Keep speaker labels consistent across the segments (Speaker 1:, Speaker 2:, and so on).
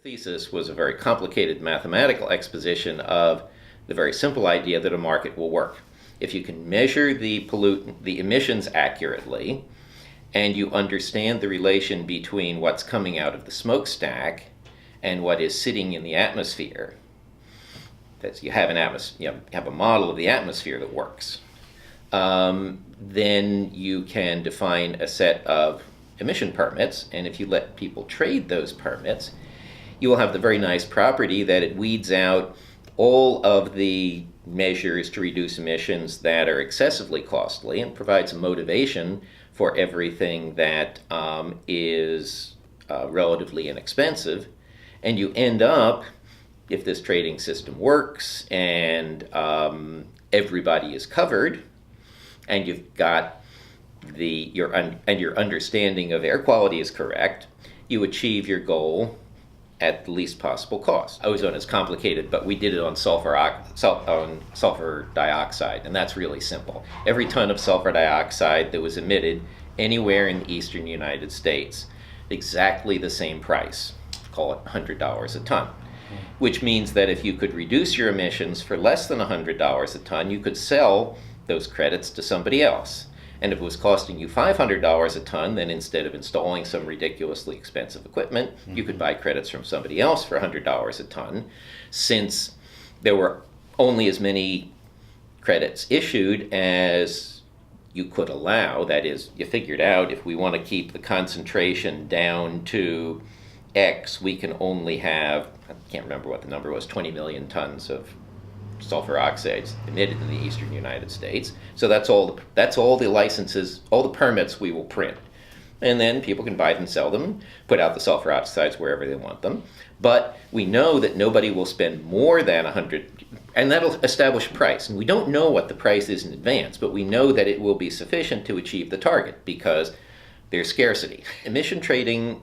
Speaker 1: The thesis was a very complicated mathematical exposition of the very simple idea that a market will work. If you can measure the emissions accurately, and you understand the relation between what's coming out of the smokestack and what is sitting in the atmosphere, that you have a model of the atmosphere that works, then you can define a set of emission permits, and if you let people trade those permits, you will have the very nice property that it weeds out all of the measures to reduce emissions that are excessively costly and provides a motivation for everything that is relatively inexpensive. And you end up, if this trading system works and everybody is covered, and you've got your understanding of air quality is correct, you achieve your goal at the least possible cost. Ozone is complicated, but we did it on sulfur dioxide, and that's really simple. Every ton of sulfur dioxide that was emitted anywhere in the eastern United States, exactly the same price, call it $100 a ton, which means that if you could reduce your emissions for less than $100 a ton, you could sell those credits to somebody else. And if it was costing you $500 a ton, then instead of installing some ridiculously expensive equipment, you could buy credits from somebody else for $100 a ton. Since there were only as many credits issued as you could allow, that is, you figured out if we want to keep the concentration down to X, we can only have, I can't remember what the number was, 20 million tons of sulfur oxides emitted in the eastern United States. So that's all the licenses, all the permits we will print. And then people can buy them, sell them, put out the sulfur oxides wherever they want them. But we know that nobody will spend more than 100, and that'll establish a price. And we don't know what the price is in advance, but we know that it will be sufficient to achieve the target because there's scarcity. Emission trading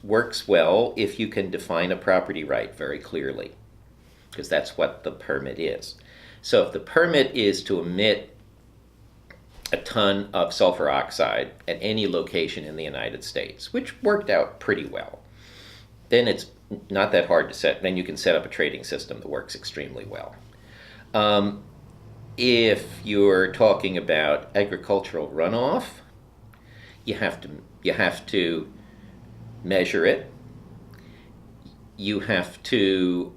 Speaker 1: works well if you can define a property right very clearly, because that's what the permit is. So if the permit is to emit a ton of sulfur oxide at any location in the United States, which worked out pretty well, then it's not that hard to set. Then you can set up a trading system that works extremely well. If you're talking about agricultural runoff, you have to measure it. You have to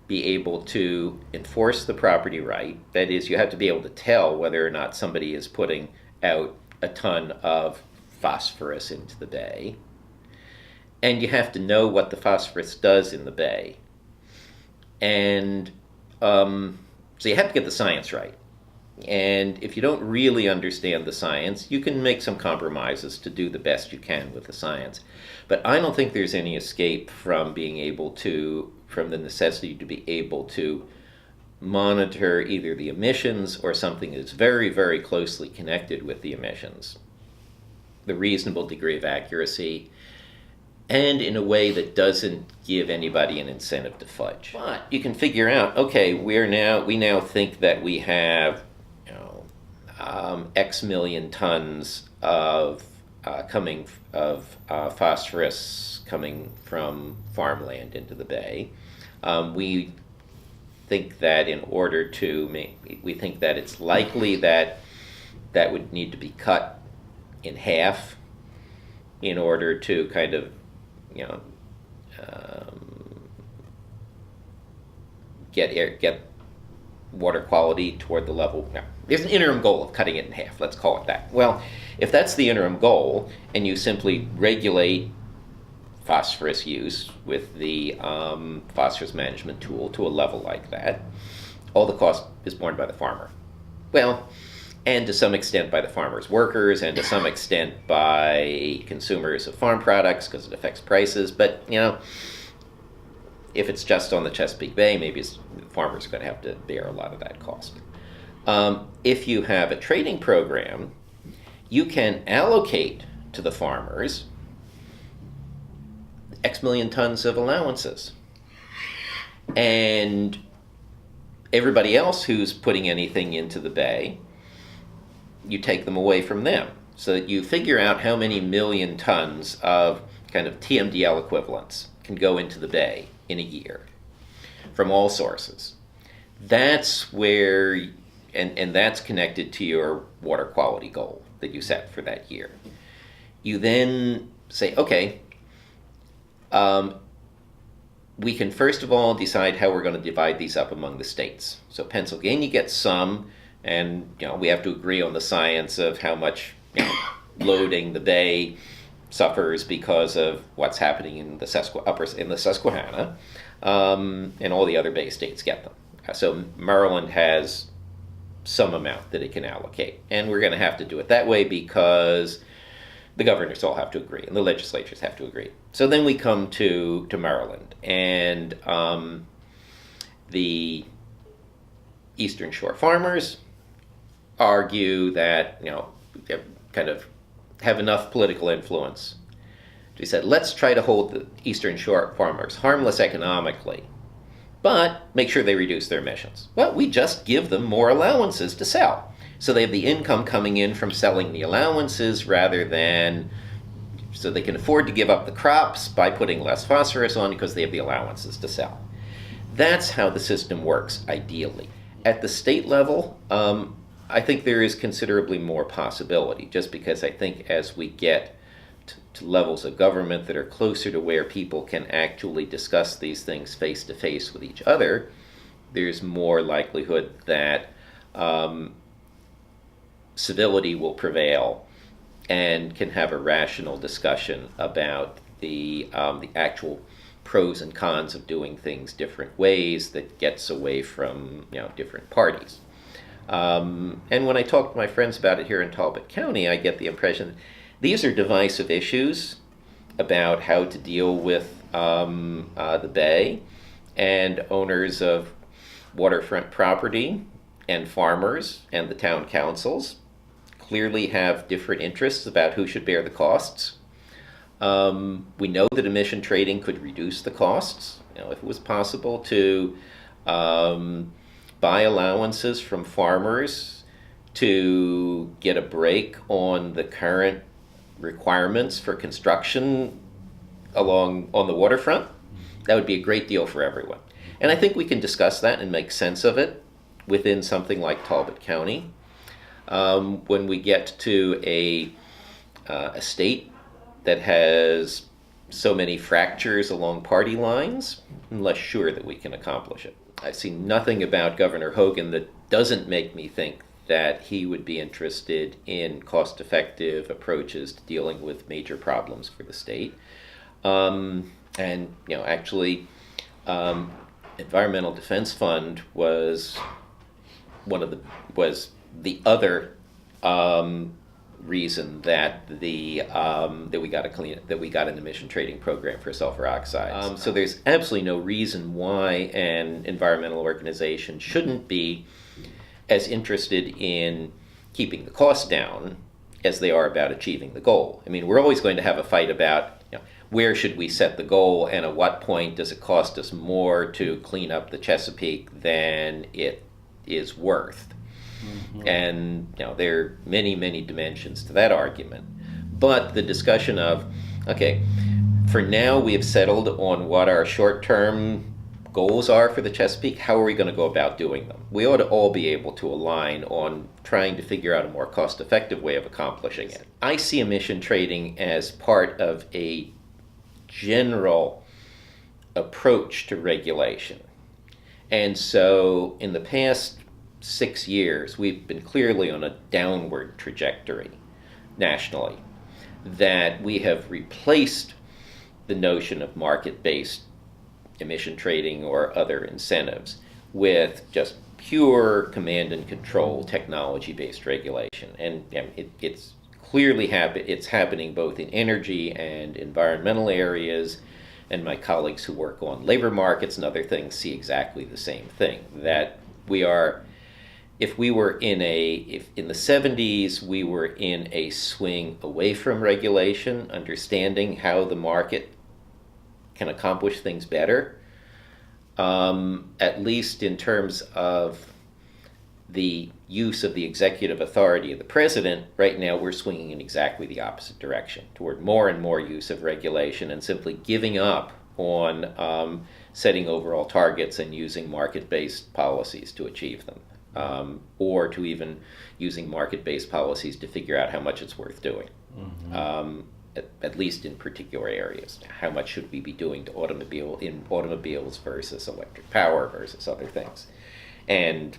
Speaker 1: be able to enforce the property right. That is, you have to be able to tell whether or not somebody is putting out a ton of phosphorus into the bay. And you have to know what the phosphorus does in the bay. And so you have to get the science right. And if you don't really understand the science, you can make some compromises to do the best you can with the science. But I don't think there's any escape from from the necessity to be able to monitor either the emissions or something that's very, very closely connected with the emissions. The reasonable degree of accuracy, and in a way that doesn't give anybody an incentive to fudge. But you can figure out, okay, we now think that we have X million tons of phosphorus coming from farmland into the bay. We think that we think that it's likely that would need to be cut in half in order to kind of get water quality toward the level. No, there's an interim goal of cutting it in half. Let's call it that. Well, if that's the interim goal, and you simply regulate phosphorus use with the phosphorus management tool to a level like that, all the cost is borne by the farmer. Well, and to some extent by the farmer's workers, and to some extent by consumers of farm products because it affects prices. But if it's just on the Chesapeake Bay, maybe the farmers are going to have to bear a lot of that cost. If you have a trading program, you can allocate to the farmers X million tons of allowances. And everybody else who's putting anything into the bay, you take them away from them. So that you figure out how many million tons of kind of TMDL equivalents, can go into the bay in a year from all sources. That's where, and that's connected to your water quality goal that you set for that year. You then say, okay, we can first of all decide how we're going to divide these up among the states. So Pennsylvania gets some, and we have to agree on the science of how much loading the bay suffers because of what's happening in the Susquehanna, and all the other bay states get them. So Maryland has some amount that it can allocate, and we're going to have to do it that way because the governors all have to agree and the legislatures have to agree. So then we come to Maryland, and the Eastern Shore farmers argue that they kind of have enough political influence. They said, let's try to hold the Eastern Shore farmers harmless economically, but make sure they reduce their emissions. Well, we just give them more allowances to sell. So they have the income coming in from selling the allowances rather than, so they can afford to give up the crops by putting less phosphorus on because they have the allowances to sell. That's how the system works, ideally. At the state level, I think there is considerably more possibility, just because I think as we get to levels of government that are closer to where people can actually discuss these things face to face with each other, there's more likelihood that civility will prevail and can have a rational discussion about the actual pros and cons of doing things different ways that gets away from different parties. And when I talk to my friends about it here in Talbot County, I get the impression that these are divisive issues about how to deal with the bay, and owners of waterfront property and farmers and the town councils clearly have different interests about who should bear the costs. We know that emission trading could reduce the costs. If it was possible to buy allowances from farmers to get a break on the current requirements for construction on the waterfront, that would be a great deal for everyone. And I think we can discuss that and make sense of it within something like Talbot County. When we get to a state that has so many fractures along party lines, I'm less sure that we can accomplish it. I've seen nothing about Governor Hogan that doesn't make me think that he would be interested in cost-effective approaches to dealing with major problems for the state. Actually, Environmental Defense Fund was the other reason that we got an emission trading program for sulfur oxides. So there's absolutely no reason why an environmental organization shouldn't be as interested in keeping the cost down as they are about achieving the goal. I mean, we're always going to have a fight about where should we set the goal, and at what point does it cost us more to clean up the Chesapeake than it is worth. Mm-hmm. And there are many, many dimensions to that argument. But the discussion of, okay, for now we have settled on what our short-term goals are for the Chesapeake. How are we going to go about doing them? We ought to all be able to align on trying to figure out a more cost-effective way of accomplishing it. I see emission trading as part of a general approach to regulation. And so in the past 6 years, we've been clearly on a downward trajectory nationally, that we have replaced the notion of market-based emission trading or other incentives with just pure command and control technology-based regulation. And it's clearly it's happening both in energy and environmental areas, and my colleagues who work on labor markets and other things see exactly the same thing, that we are, if in the 70s we were in a swing away from regulation, understanding how the market can accomplish things better, at least in terms of the use of the executive authority of the president, right now we're swinging in exactly the opposite direction, toward more and more use of regulation and simply giving up on setting overall targets and using market-based policies to achieve them, or to even using market-based policies to figure out how much it's worth doing. At least in particular areas. How much should we be doing to automobiles versus electric power versus other things? And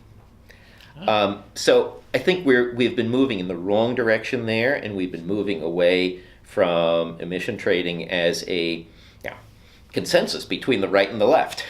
Speaker 1: so I think we've been moving in the wrong direction there, and we've been moving away from emission trading as a consensus between the right and the left.